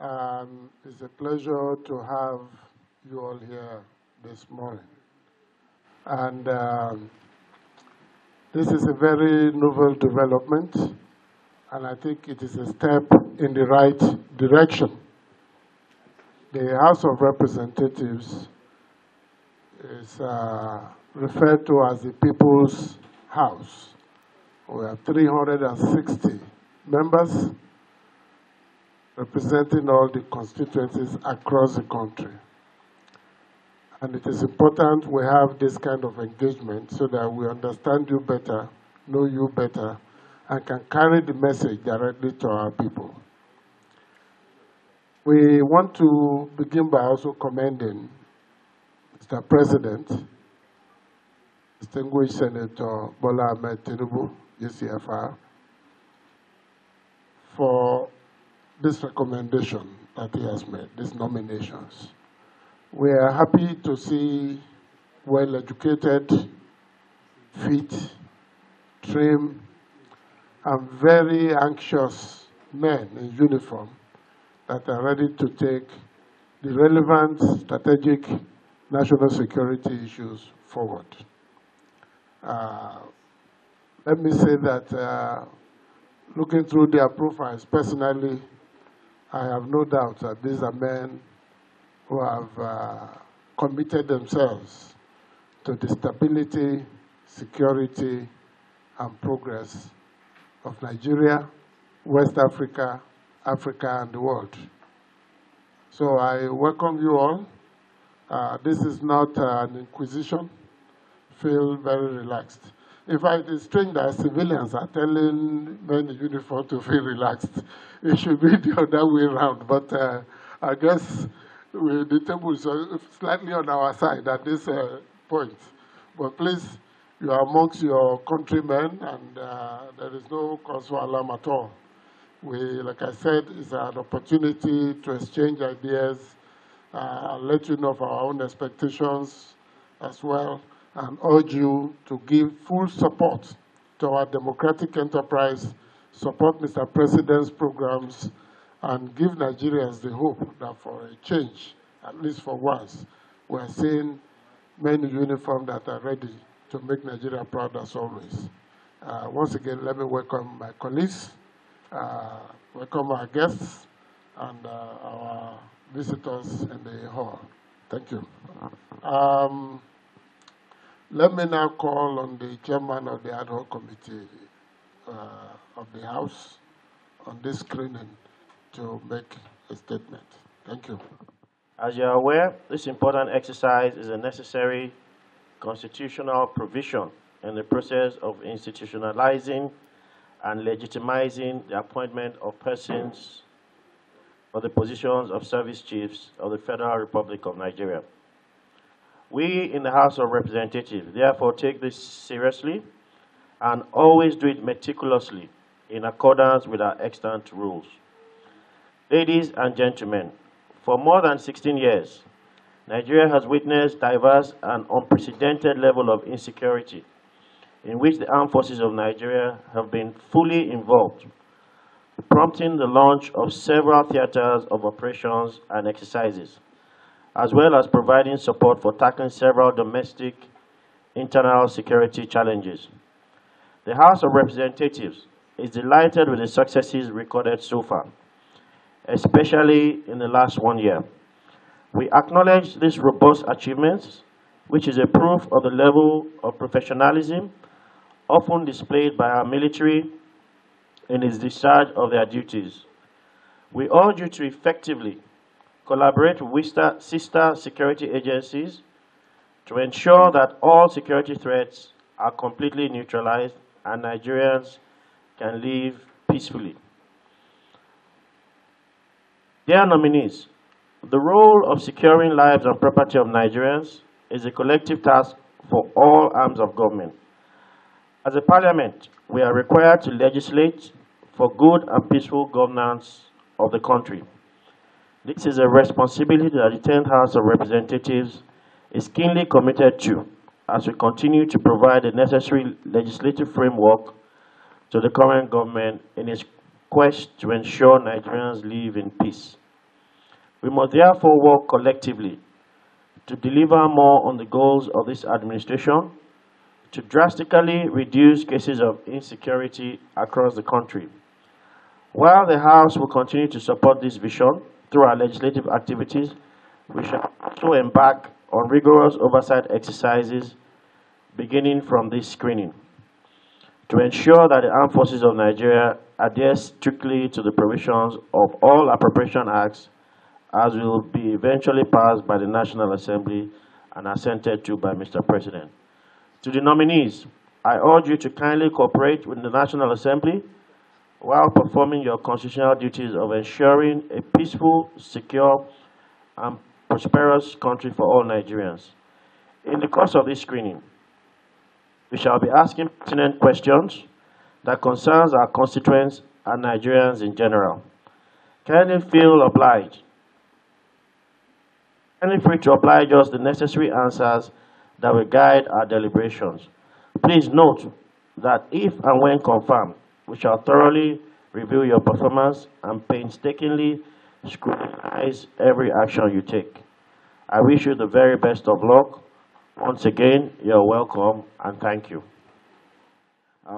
It's a pleasure to have you all here this morning. And this is a very novel development, and I think it is a step in the right direction. The House of Representatives is referred to as the People's House. We have 360 members representing all the constituencies across the country. And it is important we have this kind of engagement so that we understand you better, know you better, and can carry the message directly to our people. We want to begin by also commending Mr. President, distinguished Senator Bola Ahmed Tinubu, UCFR, for this recommendation that he has made, these nominations. We are happy to see well-educated, fit, trim, and very anxious men in uniform that are ready to take the relevant strategic national security issues forward. Let me say that looking through their profiles personally, I have no doubt that these are men who have committed themselves to the stability, security, and progress of Nigeria, West Africa, Africa, and the world. So I welcome you all. This is not an inquisition. Feel very relaxed. In fact, it's strange that civilians are telling men in uniform to feel relaxed. It should be the other way around. But I guess the table is slightly on our side at this point. But please, you are amongst your countrymen, and there is no cause for alarm at all. Like I said, it's an opportunity to exchange ideas, let you know of our own expectations as well, and urge you to give full support to our democratic enterprise, support Mr. President's programs, and give Nigerians the hope that for a change, at least for once, we are seeing men in uniform that are ready to make Nigeria proud as always. Once again, let me welcome my colleagues, welcome our guests, and our visitors in the hall. Thank you. Let me now call on the chairman of the ad hoc committee of the House on this screening to make a statement. Thank you. As you are aware, this important exercise is a necessary constitutional provision in the process of institutionalizing and legitimizing the appointment of persons for the positions of service chiefs of the Federal Republic of Nigeria. We in the House of Representatives therefore take this seriously and always do it meticulously in accordance with our extant rules. Ladies and gentlemen, for more than 16 years, Nigeria has witnessed diverse and unprecedented level of insecurity in which the armed forces of Nigeria have been fully involved, prompting the launch of several theaters of operations and exercises, as well as providing support for tackling several domestic internal security challenges. The House of Representatives is delighted with the successes recorded so far, especially in the last 1 year. We acknowledge these robust achievements, which is a proof of the level of professionalism often displayed by our military in its discharge of their duties. We urge you to effectively collaborate with sister security agencies to ensure that all security threats are completely neutralized and Nigerians can live peacefully. Dear nominees, the role of securing lives and property of Nigerians is a collective task for all arms of government. As a parliament, we are required to legislate for good and peaceful governance of the country. This is a responsibility that the 10th House of Representatives is keenly committed to as we continue to provide the necessary legislative framework to the current government in its quest to ensure Nigerians live in peace. We must therefore work collectively to deliver more on the goals of this administration, to drastically reduce cases of insecurity across the country. While the House will continue to support this vision through our legislative activities, we shall also embark on rigorous oversight exercises beginning from this screening to ensure that the armed forces of Nigeria adhere strictly to the provisions of all appropriation acts as will be eventually passed by the National Assembly and assented to by Mr. President. To the nominees, I urge you to kindly cooperate with the National Assembly while performing your constitutional duties of ensuring a peaceful, secure, and prosperous country for all Nigerians. In the course of this screening, we shall be asking pertinent questions that concerns our constituents and Nigerians in general. Kindly feel obliged. Kindly free to oblige us the necessary answers that will guide our deliberations. Please note that if and when confirmed, we shall thoroughly review your performance and painstakingly scrutinize every action you take. I wish you the very best of luck. Once again, you're welcome and thank you.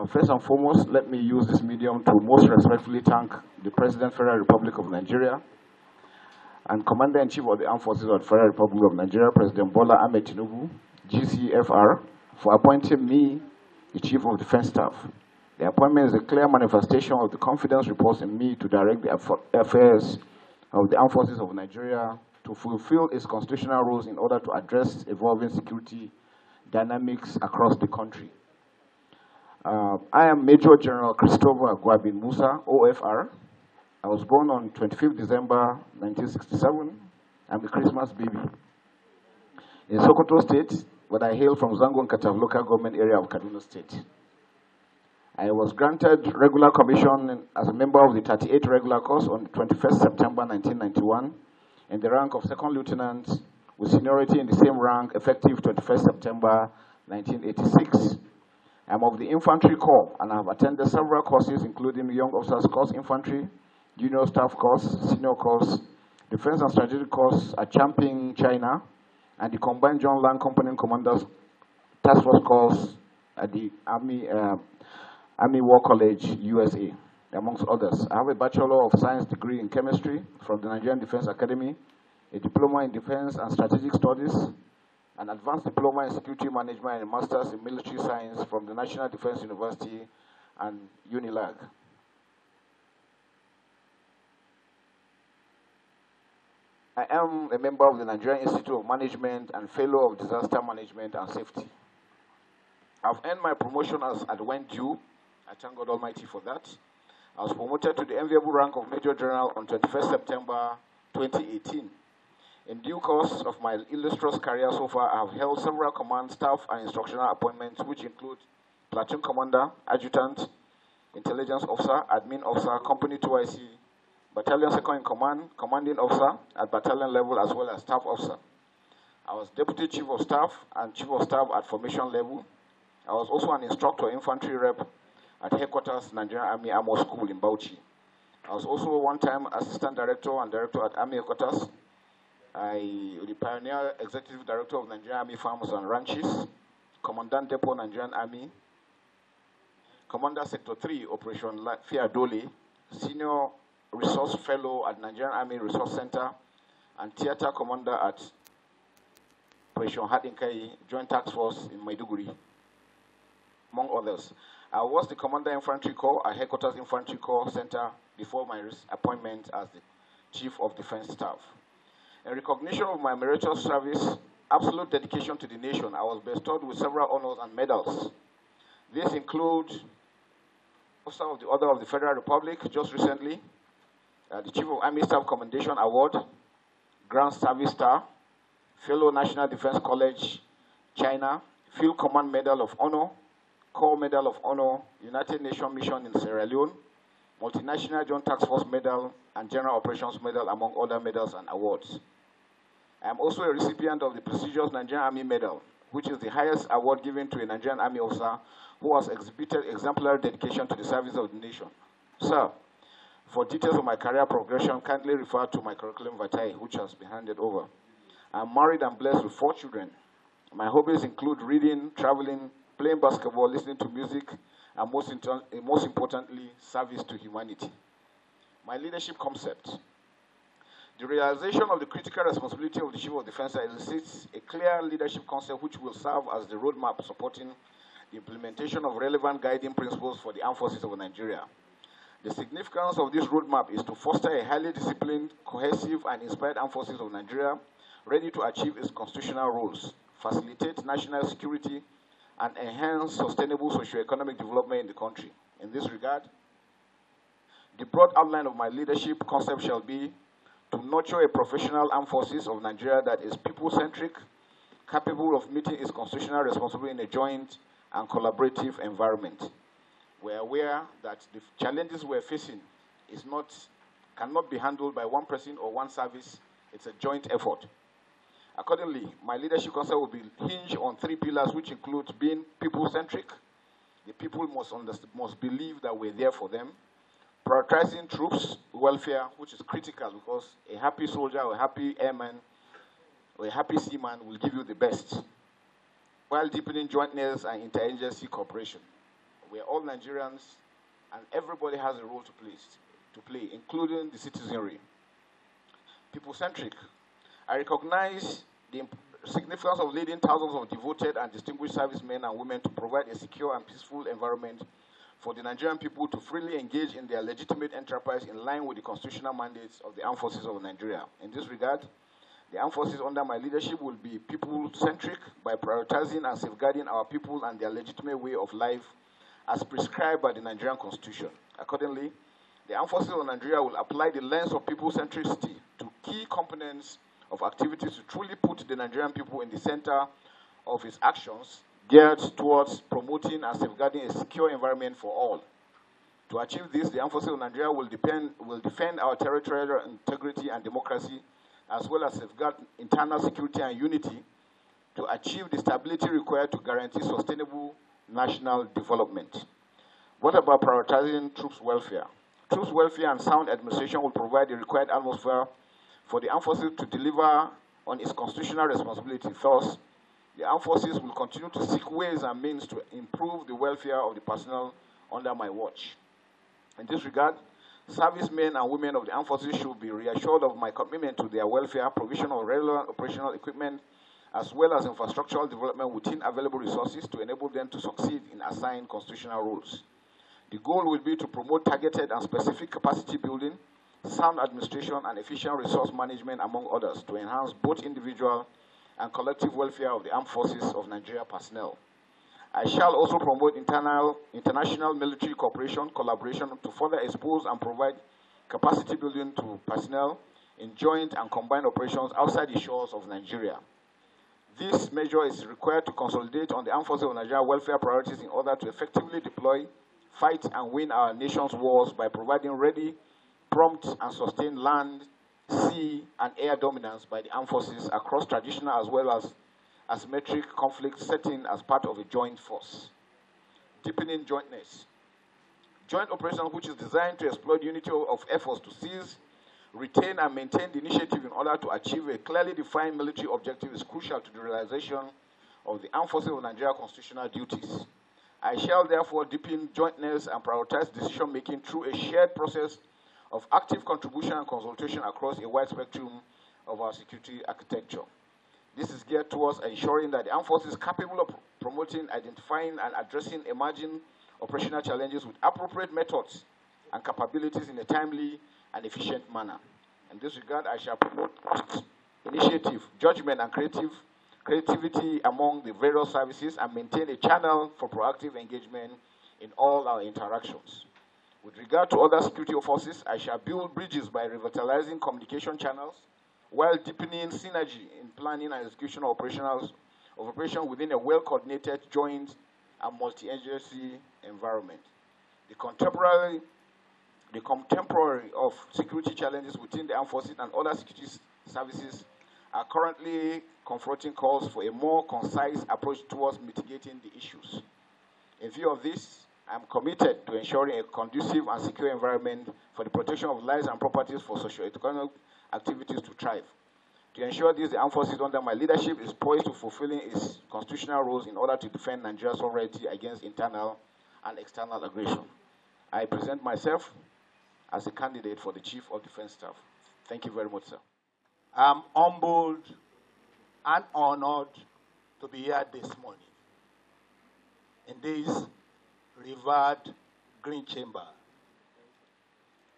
First and foremost, let me use this medium to most respectfully thank the President, Federal Republic of Nigeria, and Commander-in-Chief of the Armed Forces of the Federal Republic of Nigeria, President Bola Ahmed Tinubu, GCFR, for appointing me the Chief of Defense Staff. The appointment is a clear manifestation of the confidence reposed in me to direct the affairs of the Armed Forces of Nigeria to fulfill its constitutional roles in order to address evolving security dynamics across the country. I am Major General Christopher Agwabin Musa, OFR. I was born on 25th December 1967. I'm a Christmas baby. In Sokoto State, but I hail from Zangon Katav local government area of Kaduna State. I was granted regular commission as a member of the 38 regular course on 21st September 1991 in the rank of second lieutenant with seniority in the same rank effective 21st September 1986. I'm of the Infantry Corps and I have attended several courses including Young Officers Course Infantry, Junior Staff Course, Senior Course, Defense and Strategic Course at Champing, China, and the Combined Joint Land Component Commanders Task Force Course at the Army War College, USA, amongst others. I have a Bachelor of Science degree in Chemistry from the Nigerian Defense Academy, a Diploma in Defense and Strategic Studies, an Advanced Diploma in Security Management and a Master's in Military Science from the National Defense University and UNILAG. I am a member of the Nigerian Institute of Management and Fellow of Disaster Management and Safety. I've earned my promotion as at when due. I thank God Almighty for that. I was promoted to the enviable rank of Major General on 21st September 2018. In due course of my illustrious career so far, I have held several command, staff, and instructional appointments, which include Platoon Commander, Adjutant, Intelligence Officer, Admin Officer, Company 2IC, Battalion Second in Command, Commanding Officer at battalion level, as well as Staff Officer. I was Deputy Chief of Staff and Chief of Staff at formation level. I was also an instructor infantry rep at Headquarters Nigerian Army Armor School in Bauchi. I was also one-time Assistant Director and Director at Army Headquarters. The Pioneer Executive Director of Nigerian Army Farms and Ranches, Commandant Depot Nigerian Army, Commander Sector 3 Operation Lafia Dole, Senior Resource Fellow at Nigerian Army Resource Center, and Theater Commander at Operation Hadinkai Joint Task Force in Maiduguri, among others. I was the Commander Infantry Corps at Headquarters Infantry Corps Center before my appointment as the Chief of Defense Staff. In recognition of my meritorious service, absolute dedication to the nation, I was bestowed with several honors and medals. These include Officer of the Order of the Federal Republic just recently, the Chief of Army Staff Commendation Award, Grand Service Star, Fellow National Defense College, China, Field Command Medal of Honor, Corps Medal of Honor, United Nations Mission in Sierra Leone, Multinational Joint Task Force Medal, and General Operations Medal, among other medals and awards. I am also a recipient of the prestigious Nigerian Army Medal, which is the highest award given to a Nigerian Army officer who has exhibited exemplary dedication to the service of the nation. Sir, For details of my career progression, kindly refer to my curriculum vitae, which has been handed over. I'm married and blessed with 4 children. My hobbies include reading, traveling, playing basketball, listening to music, and most importantly, service to humanity. My leadership concept. The realization of the critical responsibility of the Chief of Defense elicits a clear leadership concept which will serve as the roadmap supporting the implementation of relevant guiding principles for the armed forces of Nigeria. The significance of this roadmap is to foster a highly disciplined, cohesive, and inspired armed forces of Nigeria ready to achieve its constitutional roles, facilitate national security, and enhance sustainable socio-economic development in the country. In this regard, the broad outline of my leadership concept shall be to nurture a professional armed forces of Nigeria that is people-centric, capable of meeting its constitutional responsibility in a joint and collaborative environment. We are aware that the challenges we're facing cannot be handled by one person or one service. It's a joint effort. Accordingly, my leadership concept will be hinged on 3 pillars, which include being people-centric. The people must believe that we're there for them. Prioritizing troops' welfare, which is critical because a happy soldier or a happy airman or a happy seaman will give you the best, while deepening jointness and interagency cooperation. We are all Nigerians, and everybody has a role to play, including the citizenry. People-centric. I recognize the significance of leading thousands of devoted and distinguished servicemen and women to provide a secure and peaceful environment for the Nigerian people to freely engage in their legitimate enterprise in line with the constitutional mandates of the armed forces of Nigeria. In this regard, the armed forces under my leadership will be people-centric by prioritizing and safeguarding our people and their legitimate way of life as prescribed by the Nigerian Constitution. Accordingly, the armed forces of Nigeria will apply the lens of people-centricity to key components of activities to truly put the Nigerian people in the center of its actions, geared towards promoting and safeguarding a secure environment for all. To achieve this, the armed forces of Nigeria will defend our territorial integrity and democracy, as well as safeguard internal security and unity to achieve the stability required to guarantee sustainable national development. What about prioritizing troops' welfare? Troops' welfare and sound administration will provide the required atmosphere for the armed forces to deliver on its constitutional responsibility. Thus, the armed forces will continue to seek ways and means to improve the welfare of the personnel under my watch. In this regard, servicemen and women of the armed forces should be reassured of my commitment to their welfare, provision of relevant operational equipment, as well as infrastructural development within available resources to enable them to succeed in assigned constitutional roles. The goal will be to promote targeted and specific capacity building, sound administration, and efficient resource management, among others, to enhance both individual and collective welfare of the armed forces of Nigeria personnel. I shall also promote international military cooperation, collaboration to further expose and provide capacity building to personnel in joint and combined operations outside the shores of Nigeria. This measure is required to consolidate on the armed forces of Nigeria welfare priorities in order to effectively deploy, fight, and win our nation's wars by providing ready, prompt, and sustained land, sea, and air dominance by the armed forces across traditional as well as asymmetric conflict setting as part of a joint force. Deepening jointness. Joint operation, which is designed to exploit unity of efforts to seize, retain, and maintain the initiative in order to achieve a clearly defined military objective, is crucial to the realization of the armed forces of Nigeria constitutional duties. I shall therefore deepen jointness and prioritize decision-making through a shared process of active contribution and consultation across a wide spectrum of our security architecture. This is geared towards ensuring that the armed forces is capable of promoting, identifying, and addressing emerging operational challenges with appropriate methods and capabilities in a timely and efficient manner. In this regard, I shall promote initiative, judgment, and creativity among the various services and maintain a channel for proactive engagement in all our interactions. With regard to other security forces, I shall build bridges by revitalizing communication channels while deepening synergy in planning and execution of operation within a well-coordinated, joint, and multi-agency environment. The contemporary of security challenges within the armed forces and other security services are currently confronting calls for a more concise approach towards mitigating the issues. In view of this, I'm committed to ensuring a conducive and secure environment for the protection of lives and properties for socio-economic activities to thrive. To ensure this, the armed forces under my leadership is poised to fulfilling its constitutional roles in order to defend Nigeria's sovereignty against internal and external aggression. I present myself as a candidate for the Chief of Defense Staff. Thank you very much, sir. I'm humbled and honored to be here this morning in this revered Green Chamber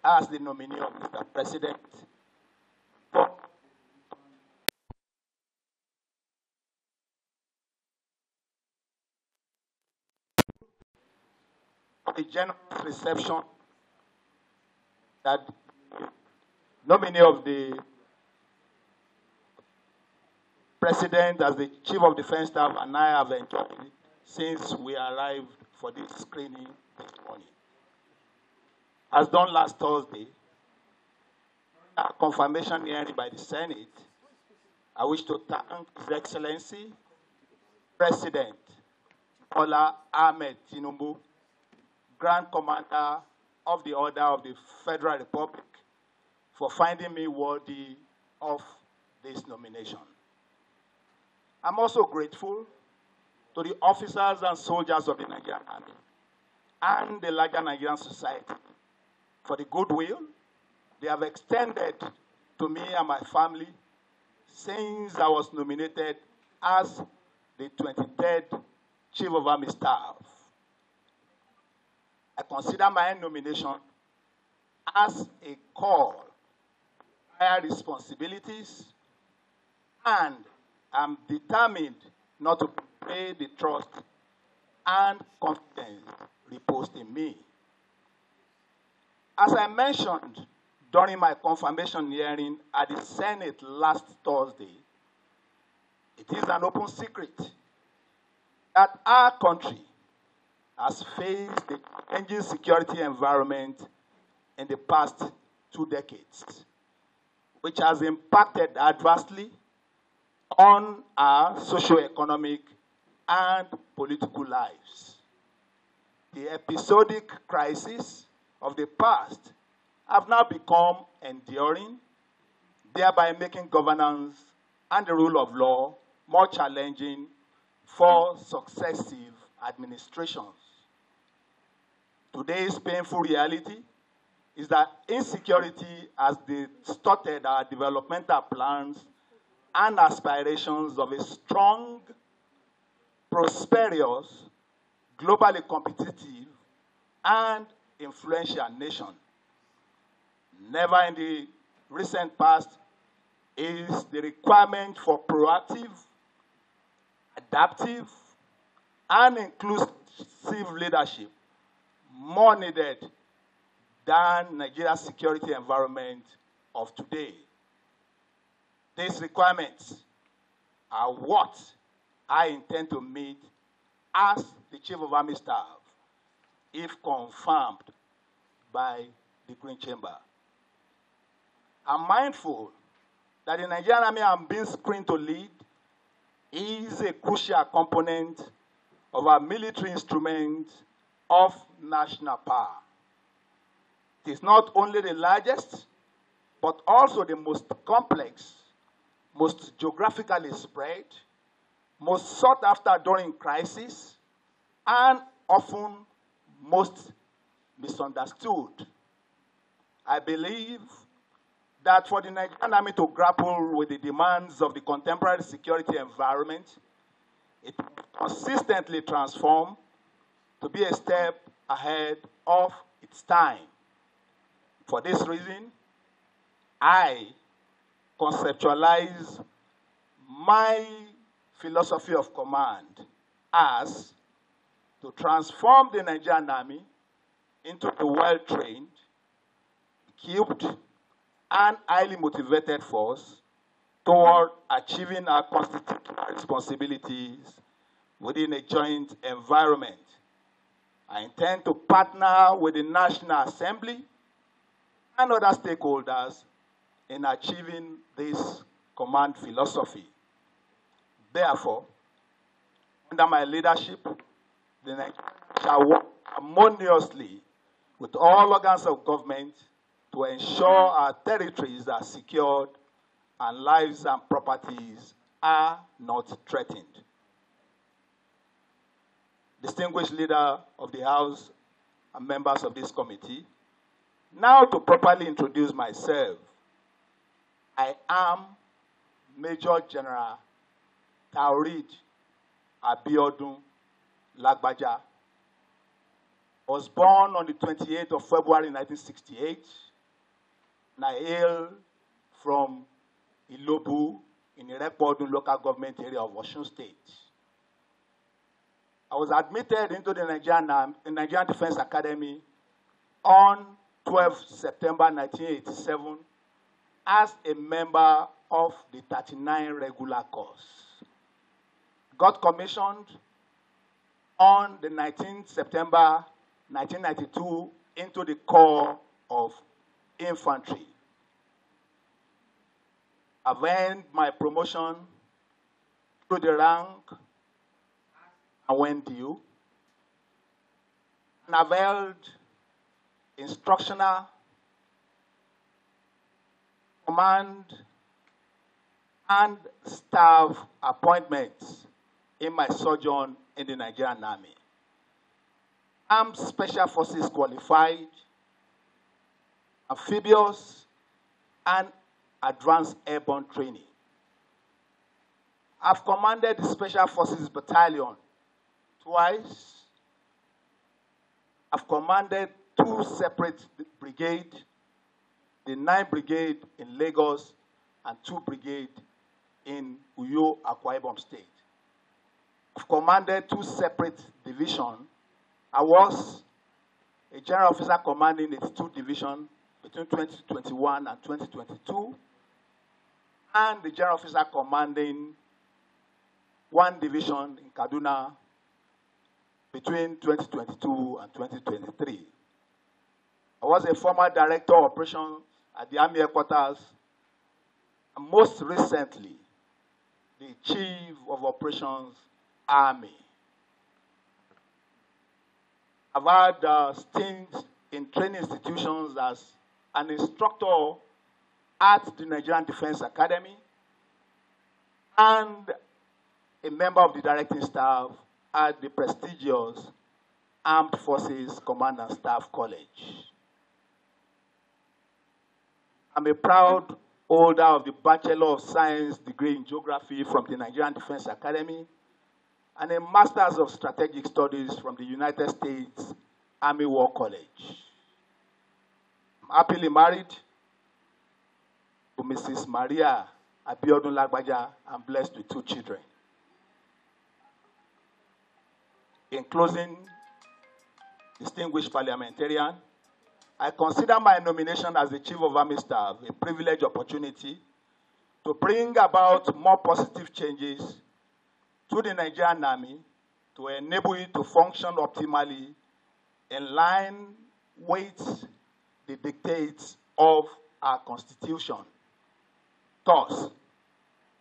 as the nominee of Mr. President for the generous reception that nominee of the President as the Chief of Defense Staff and I have enjoyed since we arrived for this screening this morning. As done last Thursday, a confirmation hearing by the Senate, I wish to thank His Excellency, President Bola Ahmed Tinubu, Grand Commander of the Order of the Federal Republic, for finding me worthy of this nomination. I'm also grateful to the officers and soldiers of the Nigerian Army and the larger Nigerian society for the goodwill they have extended to me and my family since I was nominated as the 23rd Chief of Army Staff. I consider my nomination as a call to higher responsibilities, and I'm determined not to betray the trust and confidence reposed in me. As I mentioned during my confirmation hearing at the Senate last Thursday, it is an open secret that our country has faced a changing security environment in the past 2 decades, which has impacted adversely on our socio-economic and political lives. The episodic crises of the past have now become enduring, thereby making governance and the rule of law more challenging for successive administrations. Today's painful reality is that insecurity has distorted our developmental plans and aspirations of a strong, prosperous, globally competitive, and influential nation. Never in the recent past is the requirement for proactive, adaptive, and inclusive leadership more needed than Nigeria's security environment of today. These requirements are what I intend to meet as the Chief of Army Staff, if confirmed by the Green Chamber. I'm mindful that the Nigerian Army I'm being screened to lead is a crucial component of our military instrument of national power. It is not only the largest, but also the most complex, most geographically spread, most sought after during crisis, and often most misunderstood. I believe that for the Nigerian Army to grapple with the demands of the contemporary security environment, it consistently transform to be a step ahead of its time. For this reason, I conceptualize my philosophy of command as to transform the Nigerian Army into a well-trained, equipped, and highly motivated force toward achieving our constitutional responsibilities within a joint environment. I intend to partner with the National Assembly and other stakeholders in achieving this command philosophy. Therefore, under my leadership, the Nigerian shall work harmoniously with all organs of government to ensure our territories are secured and lives and properties are not threatened. Distinguished leader of the House and members of this committee, now to properly introduce myself, I am Major General Taurid Abiodun Lagbaja. I was born on the 28th of February 1968, and I hail from Ilobu in the Irekpodun local government area of Osun State. I was admitted into the Nigerian Defense Academy on 12 September 1987 as a member of the 39 regular course. Got commissioned on the 19th September 1992 into the Corps of Infantry. I've earned my promotion to the rank I went due, and I've held instructional, command, and staff appointments in my sojourn in the Nigerian Army. I'm Special Forces qualified, amphibious, and advanced airborne training. I've commanded the Special Forces Battalion twice. I've commanded 2 separate brigades, the 9th Brigade in Lagos and 2 brigades in Uyo, Akwa Ibom State. I've commanded 2 separate divisions. I was a general officer commanding the 2 divisions between 2021 and 2022, and the general officer commanding 1 division in Kaduna between 2022 and 2023. I was a former director of operations at the Army headquarters, and most recently, the Chief of Operations Army. I've had stints in training institutions as an instructor at the Nigerian Defense Academy and a member of the directing staff at the prestigious Armed Forces Command and Staff College. I'm a proud holder of the Bachelor of Science degree in Geography from the Nigerian Defense Academy and a Master's of Strategic Studies from the United States Army War College. I'm happily married to Mrs. Maria Abiodun Lagbaja and blessed with 2 children. In closing, distinguished parliamentarian, I consider my nomination as the Chief of Army Staff a privileged opportunity to bring about more positive changes to the Nigerian Army to enable it to function optimally in line with the dictates of our Constitution. Thus,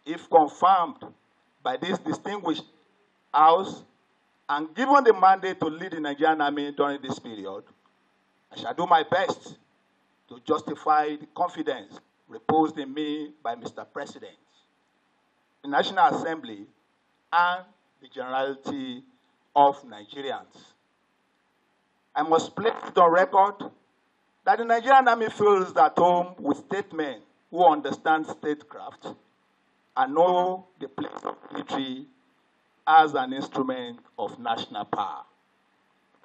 if confirmed by this distinguished House and given the mandate to lead the Nigerian Army during this period, I shall do my best to justify the confidence reposed in me by Mr. President, the National Assembly, and the generality of Nigerians. I must place it on record that the Nigerian Army feels at home with statesmen who understand statecraft and know the place of military as an instrument of national power.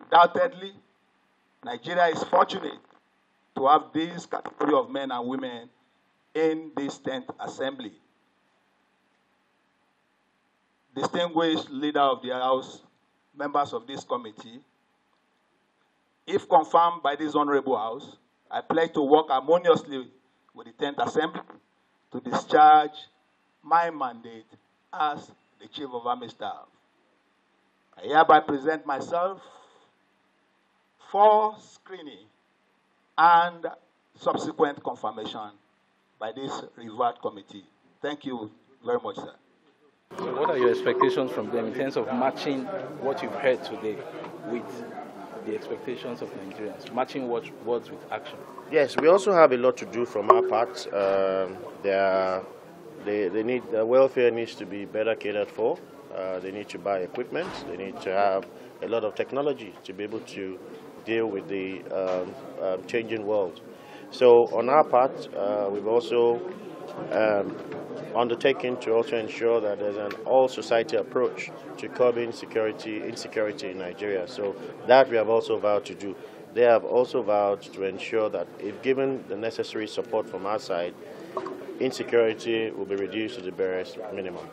Undoubtedly, Nigeria is fortunate to have this category of men and women in this 10th Assembly. Distinguished leader of the House, members of this committee, if confirmed by this honorable House, I pledge to work harmoniously with the 10th Assembly to discharge my mandate as the Chief of Army Staff. I hereby present myself for screening and subsequent confirmation by this revered committee. Thank you very much, sir. So what are your expectations from them in terms of matching what you've heard today with the expectations of Nigerians, matching words with action? Yes, we also have a lot to do from our part. The welfare needs to be better catered for. They need to buy equipment. They need to have a lot of technology to be able to deal with the changing world. So on our part, we've also undertaken to also ensure that there's an all-society approach to curbing insecurity in Nigeria. So that we have also vowed to do. They have also vowed to ensure that if given the necessary support from our side, insecurity will be reduced to the barest minimum.